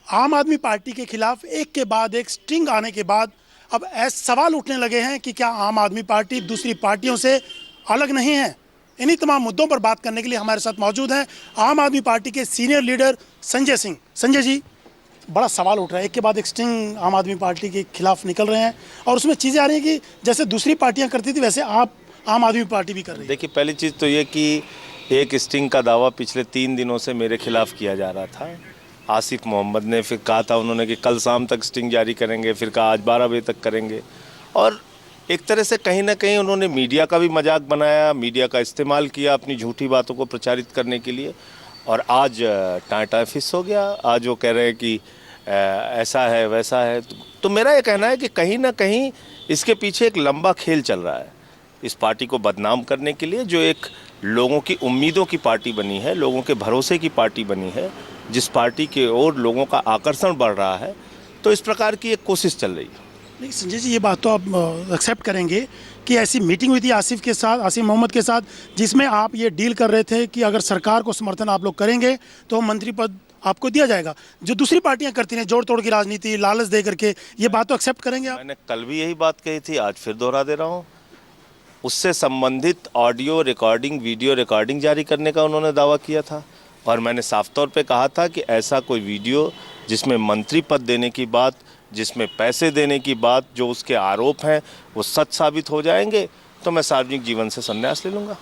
आम आदमी पार्टी के खिलाफ एक के बाद एक स्ट्रिंग आने के बाद अब ऐसे सवाल उठने लगे हैं कि क्या आम आदमी पार्टी दूसरी पार्टियों से अलग नहीं है। इन्हीं तमाम मुद्दों पर बात करने के लिए हमारे साथ मौजूद हैं आम आदमी पार्टी के सीनियर लीडर संजय सिंह। संजय जी, बड़ा सवाल उठ रहा है, एक के बाद एक स्ट्रिंग आम आदमी पार्टी के खिलाफ निकल रहे हैं और उसमें चीज़ें आ रही हैं कि जैसे दूसरी पार्टियां करती थी वैसे आप आम आदमी पार्टी भी कर रही है। देखिए, पहली चीज़ तो ये कि एक स्टिंग का दावा पिछले 3 दिनों से मेरे खिलाफ किया जा रहा था। आसिफ मोहम्मद ने फिर कहा था उन्होंने कि कल शाम तक स्टिंग जारी करेंगे, फिर कहा आज 12 बजे तक करेंगे। और एक तरह से कहीं ना कहीं उन्होंने मीडिया का भी मजाक बनाया, मीडिया का इस्तेमाल किया अपनी झूठी बातों को प्रचारित करने के लिए। और आज टाँटा फिस हो गया। आज वो कह रहे हैं कि ऐसा है वैसा है। तो मेरा ये कहना है कि कहीं ना कहीं इसके पीछे एक लंबा खेल चल रहा है इस पार्टी को बदनाम करने के लिए, जो एक लोगों की उम्मीदों की पार्टी बनी है, लोगों के भरोसे की पार्टी बनी है, जिस पार्टी की ओर लोगों का आकर्षण बढ़ रहा है। तो इस प्रकार की एक कोशिश चल रही है। लेकिन संजय जी, ये बात तो आप एक्सेप्ट करेंगे कि ऐसी मीटिंग हुई थी आसिफ के साथ, आसिफ मोहम्मद के साथ, जिसमें आप ये डील कर रहे थे कि अगर सरकार को समर्थन आप लोग करेंगे तो मंत्री पद आपको दिया जाएगा, जो दूसरी पार्टियां करती हैं जोड़ तोड़ की राजनीति, लालच दे करके। ये बात तो एक्सेप्ट करेंगे आप? मैंने कल भी यही बात कही थी, आज फिर दोहरा दे रहा हूँ। उससे संबंधित ऑडियो रिकॉर्डिंग, वीडियो रिकॉर्डिंग जारी करने का उन्होंने दावा किया था। और मैंने साफ तौर पे कहा था कि ऐसा कोई वीडियो जिसमें मंत्री पद देने की बात, जिसमें पैसे देने की बात, जो उसके आरोप हैं वो सच साबित हो जाएंगे तो मैं सार्वजनिक जीवन से संन्यास ले लूँगा।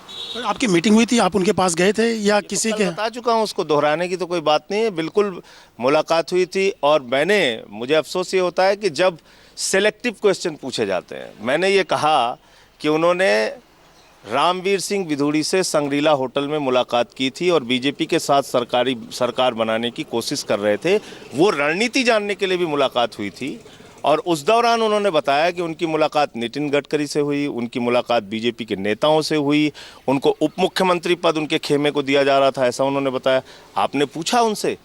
आपकी मीटिंग हुई थी, आप उनके पास गए थे या किसी के? बता चुका हूँ, उसको दोहराने की तो कोई बात नहीं है। बिल्कुल मुलाकात हुई थी। और मुझे अफसोस ये होता है कि जब सेलेक्टिव क्वेश्चन पूछे जाते हैं। मैंने ये कहा कि उन्होंने रामवीर सिंह विधूड़ी से संग्रीला होटल में मुलाकात की थी और बीजेपी के साथ सरकार बनाने की कोशिश कर रहे थे। वो रणनीति जानने के लिए भी मुलाकात हुई थी। और उस दौरान उन्होंने बताया कि उनकी मुलाकात नितिन गडकरी से हुई, उनकी मुलाकात बीजेपी के नेताओं से हुई, उनको उप मुख्यमंत्री पद उनके खेमे को दिया जा रहा था, ऐसा उन्होंने बताया। आपने पूछा उनसे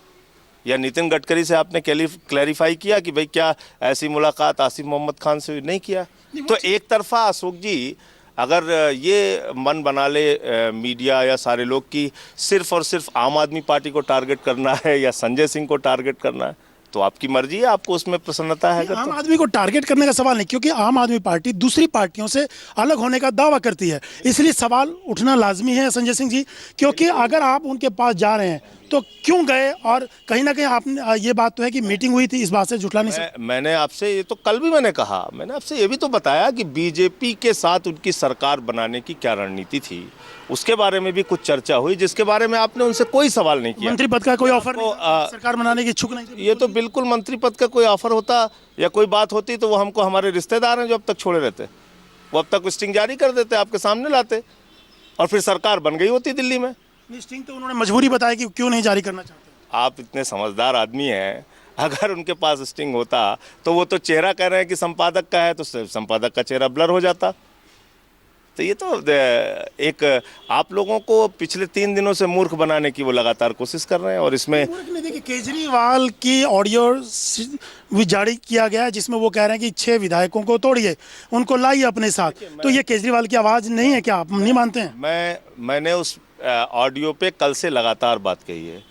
या नितिन गडकरी से आपने क्लैरिफाई किया कि भाई क्या ऐसी मुलाकात आसिफ मोहम्मद खान से नहीं किया? तो एक तरफा अशोक जी, अगर ये मन बना ले मीडिया या सारे लोग कि सिर्फ और सिर्फ आम आदमी पार्टी को टारगेट करना है या संजय सिंह को टारगेट करना है, तो आपकी मर्जी है, आपको उसमें प्रसन्नता है। आम आदमी को टारगेट करने का सवाल नहीं, क्योंकि आम आदमी पार्टी दूसरी पार्टियों से अलग होने का दावा करती है, इसलिए सवाल उठना लाजमी है संजय सिंह जी। क्योंकि अगर आप उनके पास जा रहे हैं तो क्यों गए? और कहीं ना कहीं आपने ये बात तो है कि मीटिंग हुई थी, इस बात से जुटला नहीं सकते। मैंने आपसे ये तो कल भी मैंने कहा, मैंने आपसे ये भी तो बताया कि बीजेपी के साथ उनकी सरकार बनाने की क्या रणनीति थी, उसके बारे में भी कुछ चर्चा हुई, जिसके बारे में आपने उनसे कोई सवाल नहीं किया। मंत्री पद का कोई ऑफर नहीं, सरकार बनाने की इच्छुक नहीं थी? ये तो बिल्कुल, मंत्री पद का कोई ऑफर होता या कोई बात होती तो वो हमको, हमारे रिश्तेदार हैं जो अब तक छोड़े रहते, वो अब तक स्टिंग जारी कर देते, आपके सामने लाते और फिर सरकार बन गई होती दिल्ली में। स्टिंग तो उन्होंने मजबूरी बताया कि क्यों नहीं जारी करना चाहते। आप इतने समझदार आदमी हैं, अगर उनके पास स्टिंग होता तो वो तो चेहरा कह रहे हैं कि संपादक का है, तो संपादक का चेहरा ब्लर हो जाता। तो ये तो एक आप लोगों को पिछले 3 दिनों से मूर्ख बनाने की वो लगातार कोशिश कर रहे हैं। और इसमें देखिए, केजरीवाल की ऑडियो भी जारी किया गया है जिसमें वो कह रहे हैं कि 6 विधायकों को तोड़िए, उनको लाइए अपने साथ। तो ये केजरीवाल की आवाज़ नहीं है क्या? आप नहीं मानते हैं? मैंने उस ऑडियो पे कल से लगातार बात कही है।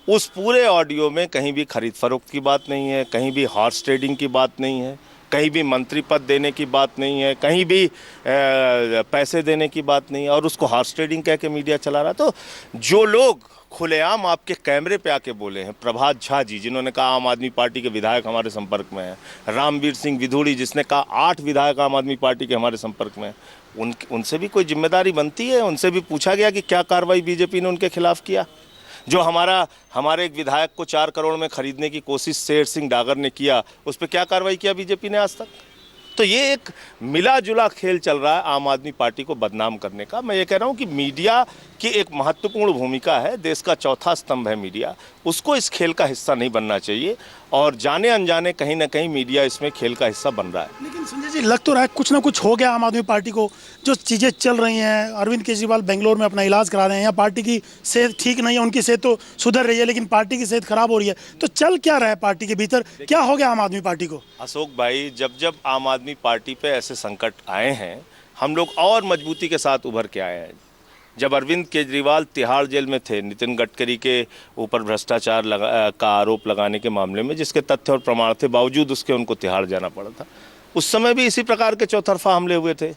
उस पूरे ऑडियो में कहीं भी खरीद फरोख्त की बात नहीं है, कहीं भी हॉर्स ट्रेडिंग की बात नहीं है, कहीं भी मंत्री पद देने की बात नहीं है, कहीं भी पैसे देने की बात नहीं है। और उसको हॉर्स ट्रेडिंग कह के मीडिया चला रहा। तो जो लोग खुलेआम आपके कैमरे पे आके बोले हैं, प्रभात झा जी जिन्होंने कहा आम आदमी पार्टी के विधायक हमारे संपर्क में हैं, रामवीर सिंह विधूड़ी जिसने कहा 8 विधायक आम आदमी पार्टी के हमारे संपर्क में, उनसे भी कोई जिम्मेदारी बनती है। उनसे भी पूछा गया कि क्या कार्रवाई बीजेपी ने उनके खिलाफ किया। जो हमारे एक विधायक को 4 करोड़ में खरीदने की कोशिश शेर सिंह डागर ने किया, उस पर क्या कार्रवाई किया बीजेपी ने आज तक? तो ये एक मिला जुला खेल चल रहा है आम आदमी पार्टी को बदनाम करने का। मैं ये कह रहा हूँ कि मीडिया की एक महत्वपूर्ण भूमिका है, देश का चौथा स्तंभ है मीडिया, उसको इस खेल का हिस्सा नहीं बनना चाहिए। और जाने अनजाने कहीं ना कहीं मीडिया इसमें खेल का हिस्सा बन रहा है। लेकिन संजय जी, लग तो रहा है कुछ ना कुछ हो गया आम आदमी पार्टी को। जो चीज़ें चल रही हैं, अरविंद केजरीवाल बेंगलोर में अपना इलाज करा रहे हैं, या पार्टी की सेहत ठीक नहीं है, उनकी सेहत तो सुधर रही है लेकिन पार्टी की सेहत खराब हो रही है, तो चल क्या रहा है पार्टी के भीतर? क्या हो गया आम आदमी पार्टी को? अशोक भाई, जब आम आदमी पार्टी पे ऐसे संकट आए हैं, हम लोग और मजबूती के साथ उभर के आए हैं। जब अरविंद केजरीवाल तिहाड़ जेल में थे नितिन गडकरी के ऊपर भ्रष्टाचार का आरोप लगाने के मामले में, जिसके तथ्य और प्रमाण थे, बावजूद उसके उनको तिहाड़ जाना पड़ा था। उस समय भी इसी प्रकार के चौतरफा हमले हुए थे,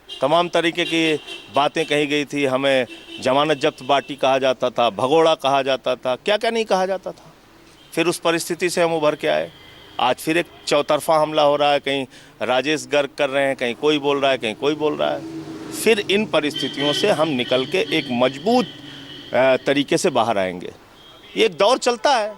तमाम तरीके की बातें कही गई थी। हमें जमानत जब्त बाटी कहा जाता था, भगोड़ा कहा जाता था, क्या क्या नहीं कहा जाता था। फिर उस परिस्थिति से हम उभर के आए। आज फिर एक चौतरफा हमला हो रहा है, कहीं राजेश गर्ग कर रहे हैं, कहीं कोई बोल रहा है, कहीं कोई बोल रहा है। फिर इन परिस्थितियों से हम निकल के एक मजबूत तरीके से बाहर आएंगे। ये एक दौर चलता है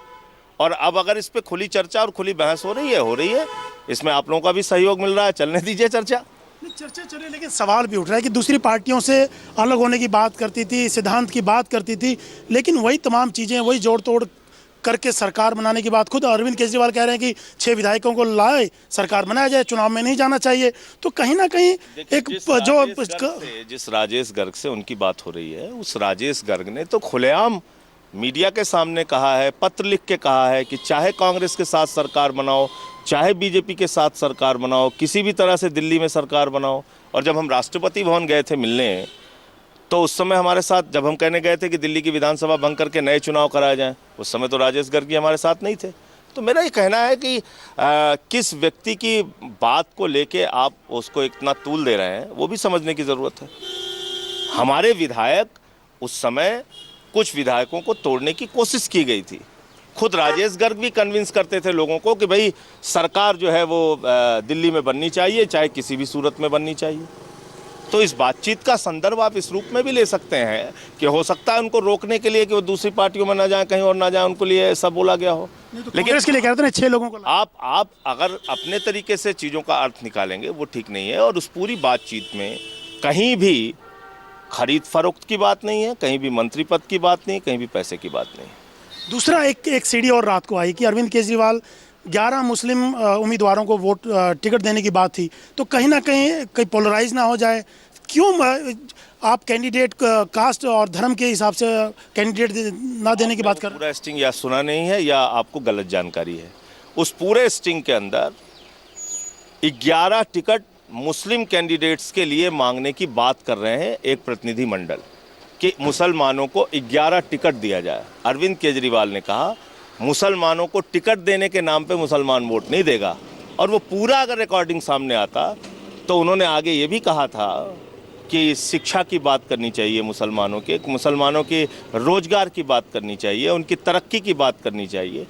और अब अगर इस पे खुली चर्चा और खुली बहस हो रही है, इसमें आप लोगों का भी सहयोग मिल रहा है, चलने दीजिए चर्चा। चर्चा चले, लेकिन सवाल भी उठ रहा है कि दूसरी पार्टियों से अलग होने की बात करती थी, सिद्धांत की बात करती थी, लेकिन वही तमाम चीज़ें, वही जोड़ तोड़ करके सरकार बनाने की बात खुद अरविंद केजरीवाल कह रहे हैं कि 6 विधायकों को लाए, सरकार बनाया जाए, चुनाव में नहीं जाना चाहिए। तो कहीं ना कहीं एक जिस राजेश गर्ग से उनकी बात हो रही है, उस राजेश गर्ग ने तो खुलेआम मीडिया के सामने कहा है, पत्र लिख के कहा है कि चाहे कांग्रेस के साथ सरकार बनाओ, चाहे बीजेपी के साथ सरकार बनाओ, किसी भी तरह से दिल्ली में सरकार बनाओ। और जब हम राष्ट्रपति भवन गए थे मिलने, तो उस समय हमारे साथ, जब हम कहने गए थे कि दिल्ली की विधानसभा भंग करके नए चुनाव कराए जाएं, उस समय तो राजेश गर्ग हमारे साथ नहीं थे। तो मेरा ये कहना है कि किस व्यक्ति की बात को लेके आप उसको इतना तूल दे रहे हैं, वो भी समझने की ज़रूरत है। हमारे विधायक, उस समय कुछ विधायकों को तोड़ने की कोशिश की गई थी। खुद राजेश गर्ग भी कन्विंस करते थे लोगों को कि भाई सरकार जो है वो दिल्ली में बननी चाहिए, चाहे किसी भी सूरत में बननी चाहिए। तो इस बातचीत का संदर्भ आप इस रूप में भी ले सकते हैं कि हो सकता है उनको रोकने के लिए कि वो दूसरी पार्टियों में ना जाएं, कहीं और ना जाएं, उनको लिए ऐसा बोला गया हो। तो लेकिन इसके लिए कहते हैं 6 लोगों को आप अगर अपने तरीके से चीज़ों का अर्थ निकालेंगे, वो ठीक नहीं है। और उस पूरी बातचीत में कहीं भी खरीद फरोख्त की बात नहीं है, कहीं भी मंत्री पद की बात नहीं, कहीं भी पैसे की बात नहीं। दूसरा एक सीढ़ी और रात को आई कि अरविंद केजरीवाल 11 मुस्लिम उम्मीदवारों को वोट टिकट देने की बात थी, तो कहीं ना कहीं पोलराइज ना हो जाए। क्यों आप कैंडिडेट कास्ट और धर्म के हिसाब से कैंडिडेट ना देने की बात कर रहे हैं? पूरा स्टिंग या सुना नहीं है या आपको गलत जानकारी है। उस पूरे स्टिंग के अंदर 11 टिकट मुस्लिम कैंडिडेट्स के लिए मांगने की बात कर रहे हैं एक प्रतिनिधि मंडल कि मुसलमानों को 11 टिकट दिया जाए। अरविंद केजरीवाल ने कहा मुसलमानों को टिकट देने के नाम पे मुसलमान वोट नहीं देगा। और वो पूरा अगर रिकॉर्डिंग सामने आता तो उन्होंने आगे ये भी कहा था कि शिक्षा की बात करनी चाहिए, मुसलमानों के रोजगार की बात करनी चाहिए, उनकी तरक्की की बात करनी चाहिए।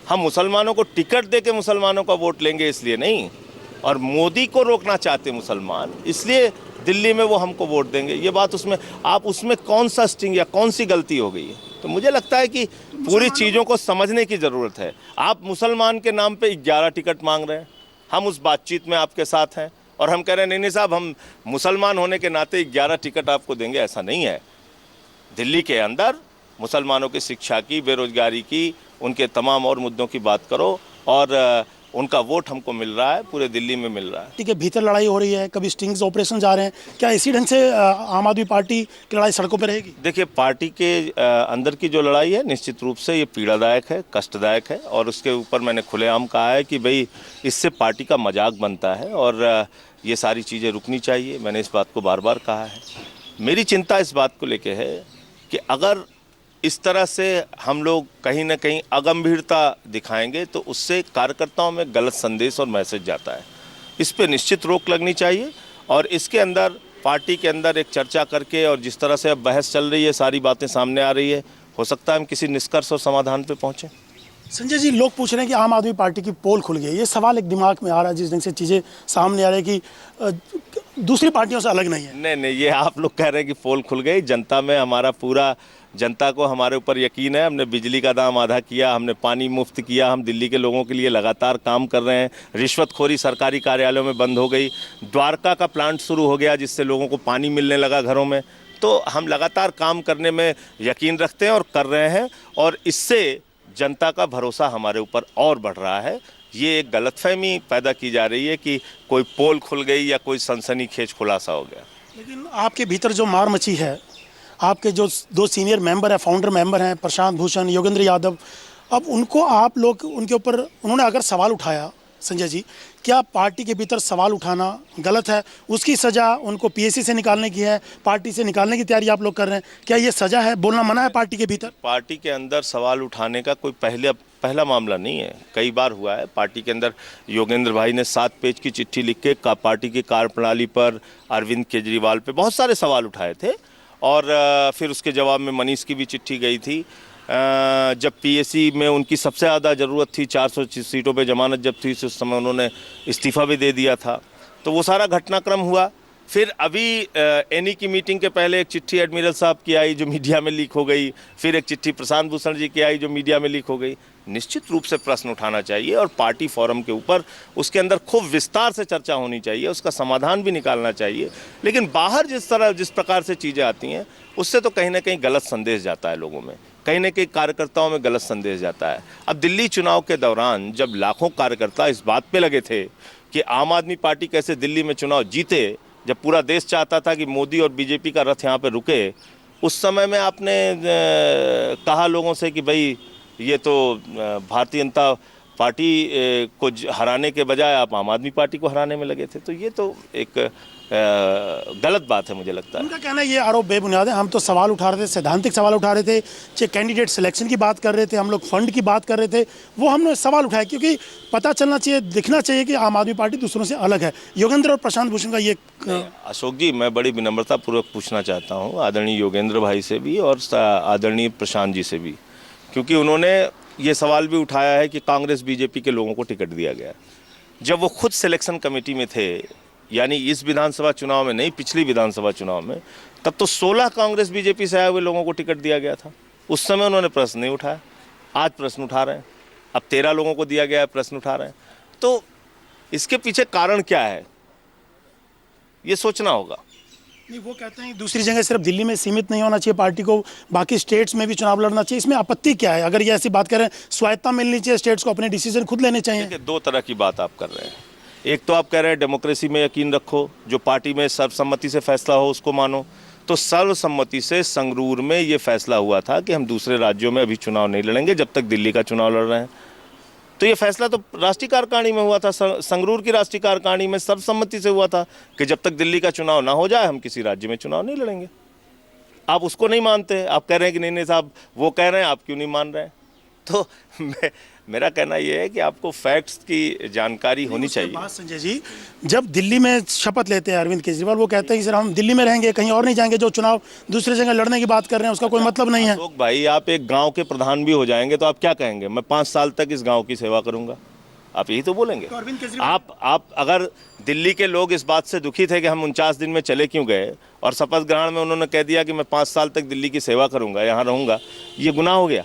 हम मुसलमानों को टिकट दे के मुसलमानों का वोट लेंगे इसलिए नहीं, और मोदी को रोकना चाहते मुसलमान, इसलिए दिल्ली में वो हमको वोट देंगे। ये बात उसमें कौन सा स्टिंग या कौन सी गलती हो गई है? तो मुझे लगता है कि पूरी चीज़ों को समझने की ज़रूरत है। आप मुसलमान के नाम पे 11 टिकट मांग रहे हैं, हम उस बातचीत में आपके साथ हैं और हम कह रहे हैं नहीं साहब, हम मुसलमान होने के नाते 11 टिकट आपको देंगे, ऐसा नहीं है। दिल्ली के अंदर मुसलमानों की शिक्षा की, बेरोजगारी की, उनके तमाम और मुद्दों की बात करो और उनका वोट हमको मिल रहा है, पूरे दिल्ली में मिल रहा है। ठीक है, भीतर लड़ाई हो रही है, कभी स्टिंग्स ऑपरेशन जा रहे हैं, क्या इसी ढंग से आम आदमी पार्टी की लड़ाई सड़कों पर रहेगी? देखिए, पार्टी के अंदर की जो लड़ाई है निश्चित रूप से ये पीड़ादायक है, कष्टदायक है और उसके ऊपर मैंने खुलेआम कहा है कि भाई इससे पार्टी का मजाक बनता है और ये सारी चीज़ें रुकनी चाहिए। मैंने इस बात को बार बार कहा है। मेरी चिंता इस बात को लेके है कि अगर इस तरह से हम लोग कहीं ना कहीं अगंभीरता दिखाएंगे तो उससे कार्यकर्ताओं में गलत संदेश और मैसेज जाता है। इस पे निश्चित रोक लगनी चाहिए और इसके अंदर पार्टी के अंदर एक चर्चा करके, और जिस तरह से अब बहस चल रही है, सारी बातें सामने आ रही है, हो सकता है हम किसी निष्कर्ष और समाधान पे पहुँचें। संजय जी, लोग पूछ रहे हैं कि आम आदमी पार्टी की पोल खुल गई। ये सवाल एक दिमाग में आ रहा है जिस ढंग से चीज़ें सामने आ रही है कि दूसरी पार्टियों से अलग नहीं है। नहीं, ये आप लोग कह रहे हैं कि पोल खुल गई। जनता में जनता को हमारे ऊपर यकीन है। हमने बिजली का दाम आधा किया, हमने पानी मुफ्त किया, हम दिल्ली के लोगों के लिए लगातार काम कर रहे हैं। रिश्वतखोरी सरकारी कार्यालयों में बंद हो गई, द्वारका का प्लांट शुरू हो गया जिससे लोगों को पानी मिलने लगा घरों में। तो हम लगातार काम करने में यकीन रखते हैं और कर रहे हैं और इससे जनता का भरोसा हमारे ऊपर और बढ़ रहा है। ये एक गलतफहमी पैदा की जा रही है कि कोई पोल खुल गई या कोई सनसनीखेज खुलासा हो गया। लेकिन आपके भीतर जो मार मची है, आपके जो 2 सीनियर मेंबर हैं, फाउंडर मेंबर हैं, प्रशांत भूषण, योगेंद्र यादव, अब उनको आप लोग उनके ऊपर, उन्होंने अगर सवाल उठाया संजय जी, क्या पार्टी के भीतर सवाल उठाना गलत है? उसकी सज़ा उनको पीएसी से निकालने की है, पार्टी से निकालने की तैयारी आप लोग कर रहे हैं, क्या ये सज़ा है? बोलना मना है पार्टी के भीतर? पार्टी के अंदर सवाल उठाने का कोई पहला मामला नहीं है, कई बार हुआ है। पार्टी के अंदर योगेंद्र भाई ने 7 पेज की चिट्ठी लिख के पार्टी की कार्यप्रणाली पर, अरविंद केजरीवाल पे बहुत सारे सवाल उठाए थे और फिर उसके जवाब में मनीष की भी चिट्ठी गई थी। जब पीएसी में उनकी सबसे ज़्यादा ज़रूरत थी, 400 सीटों पे जमानत जब थी, उस समय उन्होंने इस्तीफ़ा भी दे दिया था। तो वो सारा घटनाक्रम हुआ। फिर अभी एनी की मीटिंग के पहले एक चिट्ठी एडमिरल साहब की आई जो मीडिया में लीक हो गई, फिर एक चिट्ठी प्रशांत भूषण जी की आई जो मीडिया में लीक हो गई। निश्चित रूप से प्रश्न उठाना चाहिए और पार्टी फोरम के ऊपर उसके अंदर खूब विस्तार से चर्चा होनी चाहिए, उसका समाधान भी निकालना चाहिए। लेकिन बाहर जिस प्रकार से चीज़ें आती हैं उससे तो कहीं ना कहीं गलत संदेश जाता है लोगों में, कहीं ना कहीं कार्यकर्ताओं में गलत संदेश जाता है। अब दिल्ली चुनाव के दौरान जब लाखों कार्यकर्ता इस बात पे लगे थे कि आम आदमी पार्टी कैसे दिल्ली में चुनाव जीते, जब पूरा देश चाहता था कि मोदी और बीजेपी का रथ यहाँ पे रुके, उस समय में आपने कहा लोगों से कि भाई ये तो भारतीय जनता पार्टी को हराने के बजाय आप आम आदमी पार्टी को हराने में लगे थे। तो ये तो एक गलत बात है, मुझे लगता है। उनका कहना है ये आरोप बेबुनियाद है। हम तो सवाल उठा रहे थे, सैद्धांतिक सवाल उठा रहे थे, चाहे कैंडिडेट सिलेक्शन की बात कर रहे थे, हम लोग फंड की बात कर रहे थे, वो हमने सवाल उठाया क्योंकि पता चलना चाहिए, दिखना चाहिए कि आम आदमी पार्टी दूसरों से अलग है। योगेंद्र और प्रशांत भूषण का ये अशोक जी, मैं बड़ी विनम्रतापूर्वक पूछना चाहता हूँ आदरणीय योगेंद्र भाई से भी और आदरणीय प्रशांत जी से भी, क्योंकि उन्होंने ये सवाल भी उठाया है कि कांग्रेस बीजेपी के लोगों को टिकट दिया गया। जब वो खुद सिलेक्शन कमेटी में थे, यानी इस विधानसभा चुनाव में नहीं, पिछली विधानसभा चुनाव में, तब तो 16 कांग्रेस बीजेपी से आए हुए लोगों को टिकट दिया गया था। उस समय उन्होंने प्रश्न नहीं उठाया, आज प्रश्न उठा रहे हैं। अब 13 लोगों को दिया गया है, प्रश्न उठा रहे हैं। तो इसके पीछे कारण क्या है, ये सोचना होगा। नहीं, वो कहते हैं दूसरी जगह सिर्फ दिल्ली में सीमित नहीं होना चाहिए पार्टी को, बाकी स्टेट्स में भी चुनाव लड़ना चाहिए। इसमें आपत्ति क्या है? अगर ये ऐसी बात करें, स्वायत्ता मिलनी चाहिए, स्टेट्स को अपने डिसीजन खुद लेने चाहिए। देखिए, 2 तरह की बात आप कर रहे हैं। एक तो आप कह रहे हैं डेमोक्रेसी में यकीन रखो, जो पार्टी में सर्वसम्मति से फैसला हो उसको मानो। तो सर्वसम्मति से संगरूर में ये फैसला हुआ था कि हम दूसरे राज्यों में अभी चुनाव नहीं लड़ेंगे जब तक दिल्ली का चुनाव लड़ रहे हैं। तो ये फैसला तो राष्ट्रीय कार्यकारिणी में हुआ था, संगरूर की राष्ट्रीय कार्यकारिणी में सर्वसम्मति से हुआ था कि जब तक दिल्ली का चुनाव ना हो जाए हम किसी राज्य में चुनाव नहीं लड़ेंगे। आप उसको नहीं मानते, आप कह रहे हैं कि नहीं साहब वो कह रहे हैं, आप क्यों नहीं मान रहे हैं? तो मेरा कहना यह है कि आपको फैक्ट्स की जानकारी होनी चाहिए। बात संजय जी, जब दिल्ली में शपथ लेते हैं अरविंद केजरीवाल, वो कहते हैं कि सर हम दिल्ली में रहेंगे, कहीं और नहीं जाएंगे, जो चुनाव दूसरी जगह लड़ने की बात कर रहे हैं उसका कोई मतलब नहीं है। अशोक भाई, आप एक गांव के प्रधान भी हो जाएंगे तो आप क्या कहेंगे? मैं 5 साल तक इस गांव की सेवा करूंगा, आप यही तो बोलेंगे। तो अरविंद केजरीवाल आप अगर दिल्ली के लोग इस बात से दुखी थे कि हम 49 दिन में चले क्यों गए और शपथ ग्रहण में उन्होंने कह दिया कि मैं 5 साल तक दिल्ली की सेवा करूंगा, यहाँ रहूंगा, ये गुनाह हो गया?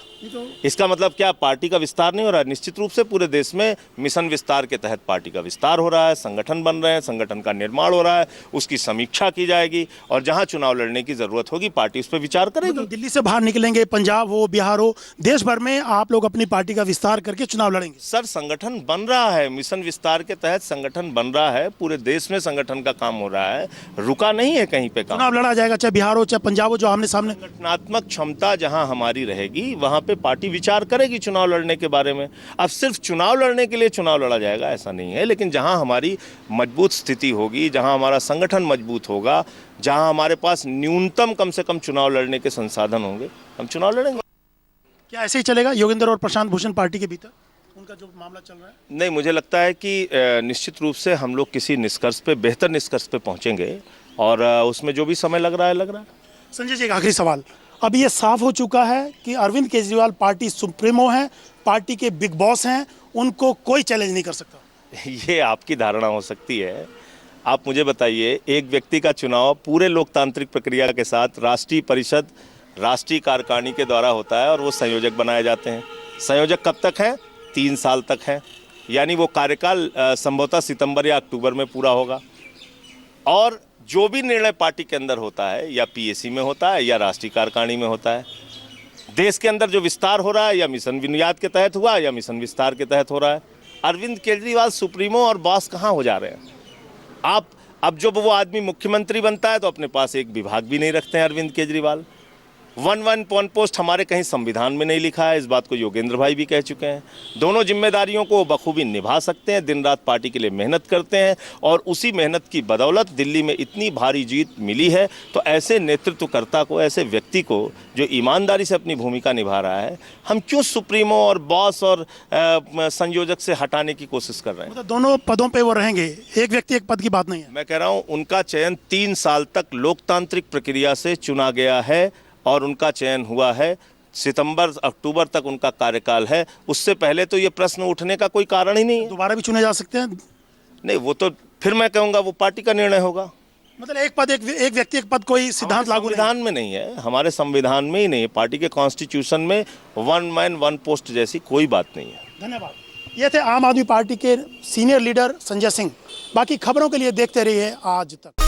इसका मतलब क्या पार्टी का विस्तार नहीं हो रहा है? निश्चित रूप से पूरे देश में मिशन विस्तार के तहत पार्टी का विस्तार हो रहा है, संगठन बन रहे हैं, संगठन का निर्माण हो रहा है, उसकी समीक्षा की जाएगी और जहां चुनाव लड़ने की जरूरत होगी पार्टी उस पर विचार करेगी। तो दिल्ली से बाहर निकलेंगे, पंजाब हो, बिहार हो, देश भर में आप लोग अपनी पार्टी का विस्तार करके चुनाव लड़ेंगे। सर, संगठन बन रहा है, मिशन विस्तार के तहत संगठन बन रहा है, पूरे देश में संगठन का काम हो रहा है, रुका नहीं है कहीं पे काम। चुनाव लड़ा जाएगा, चाहे बिहार हो चाहे पंजाब हो, जो आमने सामने। संगठनात्मक क्षमता जहां हमारी रहेगी वहां पे पार्टी विचार करेगी चुनाव लड़ने के बारे में। अब सिर्फ चुनाव लड़ने के लिए चुनाव लड़ा जाएगा ऐसा नहीं है, लेकिन जहां हमारी मजबूत स्थिति होगी, जहां हमारा संगठन मजबूत होगा, जहां हमारे पास न्यूनतम कम से कम चुनाव लड़ने के संसाधन होंगे, हम चुनाव लड़ेंगे। क्या ऐसे ही चलेगा योगेंद्र और प्रशांत भूषण पार्टी के भीतर उनका जो मामला चल रहा है? नहीं, मुझे लगता है कि निश्चित रूप से हम लोग किसी निष्कर्ष पे, बेहतर निष्कर्ष पे पहुंचेंगे और उसमें जो भी समय लग रहा है। संजय जी, एक आखिरी सवाल। अब ये साफ हो चुका है कि अरविंद केजरीवाल पार्टी सुप्रीमो हैं, पार्टी के बिग बॉस हैं, उनको कोई चैलेंज नहीं कर सकता। ये आपकी धारणा हो सकती है। आप मुझे बताइए, एक व्यक्ति का चुनाव पूरे लोकतांत्रिक प्रक्रिया के साथ राष्ट्रीय परिषद, राष्ट्रीय कार्यकारिणी के द्वारा होता है और वो संयोजक बनाए जाते हैं। संयोजक कब तक हैं? 3 साल तक हैं, यानी वो कार्यकाल संभवतः सितंबर या अक्टूबर में पूरा होगा। और जो भी निर्णय पार्टी के अंदर होता है, या पीएसी में होता है या राष्ट्रीय कार्यकारिणी में होता है, देश के अंदर जो विस्तार हो रहा है या मिशन बुनियाद के तहत हुआ या मिशन विस्तार के तहत हो रहा है, अरविंद केजरीवाल सुप्रीमो और बॉस कहाँ हो जा रहे हैं? आप अब जब वो आदमी मुख्यमंत्री बनता है तो अपने पास एक विभाग भी नहीं रखते हैं अरविंद केजरीवाल। वन पोस्ट हमारे कहीं संविधान में नहीं लिखा है, इस बात को योगेंद्र भाई भी कह चुके हैं। दोनों जिम्मेदारियों को बखूबी निभा सकते हैं, दिन रात पार्टी के लिए मेहनत करते हैं और उसी मेहनत की बदौलत दिल्ली में इतनी भारी जीत मिली है। तो ऐसे नेतृत्वकर्ता को, ऐसे व्यक्ति को जो ईमानदारी से अपनी भूमिका निभा रहा है, हम क्यों सुप्रीमो और बॉस और संयोजक से हटाने की कोशिश कर रहे हैं? मतलब दोनों पदों पे वो रहेंगे, एक व्यक्ति एक पद की बात नहीं है। मैं कह रहा हूं उनका चयन 3 साल तक लोकतांत्रिक प्रक्रिया से चुना गया है और उनका चयन हुआ है। सितंबर अक्टूबर तक उनका कार्यकाल है, उससे पहले तो ये प्रश्न उठने का कोई कारण ही नहीं है। दोबारा भी चुने जा सकते हैं। नहीं, वो तो फिर मैं कहूँगा वो पार्टी का निर्णय होगा। मतलब एक पद एक व्यक्ति एक पद कोई सिद्धांत लागू नहीं। संविधान में नहीं है, हमारे संविधान में ही नहीं है, पार्टी के कॉन्स्टिट्यूशन में वन मैन वन पोस्ट जैसी कोई बात नहीं है। धन्यवाद। ये थे आम आदमी पार्टी के सीनियर लीडर संजय सिंह। बाकी खबरों के लिए देखते रहिए आज तक।